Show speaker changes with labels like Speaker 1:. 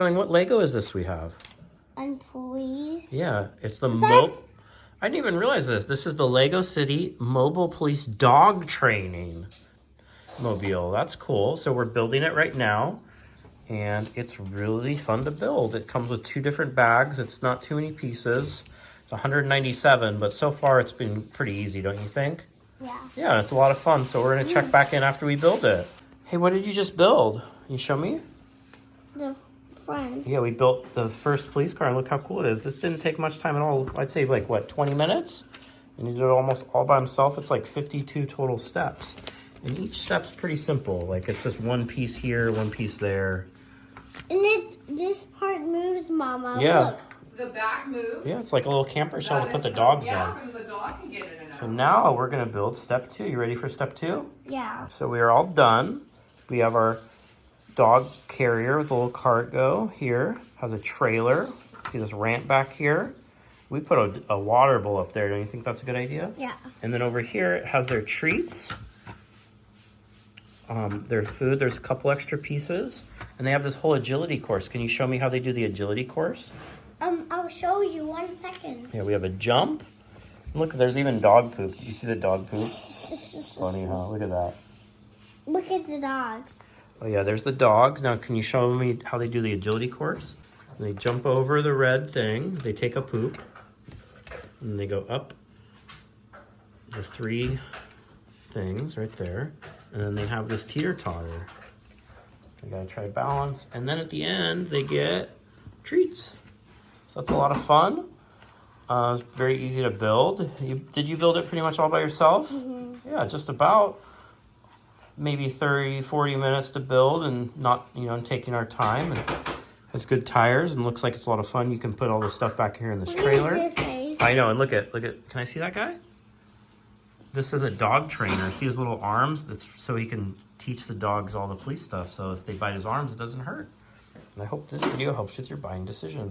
Speaker 1: What Lego is this we have?
Speaker 2: And police.
Speaker 1: Yeah, it's the I didn't even realize this. This is the Lego City Mobile Police Dog Training Mobile. That's cool. So we're building it right now, and it's really fun to build. It comes with 2 different bags. It's not too many pieces. It's 197, but so far it's been pretty easy, don't you think?
Speaker 2: Yeah.
Speaker 1: Yeah, it's a lot of fun. So we're going to check back in after we build it. Hey, what did you just build? Can you show me?
Speaker 2: The friend.
Speaker 1: Yeah, we built the first police car, and look how cool it is. This didn't take much time at all. I'd say like, what, 20 minutes? And he did it almost all by himself. It's like 52 total steps. And each step's pretty simple. Like, it's just one piece here, one piece there.
Speaker 2: And this part moves, Mama.
Speaker 1: Yeah.
Speaker 2: Look.
Speaker 3: The back moves.
Speaker 1: Yeah, it's like a little camper shell to put the dogs in.
Speaker 3: Yeah, and the dog can get in and out.
Speaker 1: So now we're going to build step 2. You ready for step 2?
Speaker 2: Yeah.
Speaker 1: So we are all done. We have our dog carrier with a little cargo here. Has a trailer. See this ramp back here? We put a water bowl up there. Don't you think that's a good idea?
Speaker 2: Yeah.
Speaker 1: And then over here it has their treats. Their food. There's a couple extra pieces. And they have this whole agility course. Can you show me how they do the agility course?
Speaker 2: I'll show you 1 second.
Speaker 1: Yeah, we have a jump. Look, there's even dog poop. Did you see the dog poop? Funny, huh? Look at that.
Speaker 2: Look at the dogs.
Speaker 1: Oh yeah, there's the dogs. Now, can you show me how they do the agility course? They jump over the red thing. They take a poop. And they go up the 3 things right there. And then they have this teeter-totter. They gotta try balance. And then at the end, they get treats. So that's a lot of fun. It's very easy to build. Did you build it pretty much all by yourself?
Speaker 2: Mm-hmm.
Speaker 1: Yeah, just about maybe 30, 40 minutes to build, and not, taking our time. And has good tires and looks like it's a lot of fun. You can put all the stuff back here in this trailer. I know, and look at, can I see that guy? This is a dog trainer. See his little arms? That's so he can teach the dogs all the police stuff. So if they bite his arms, it doesn't hurt. And I hope this video helps with your buying decision.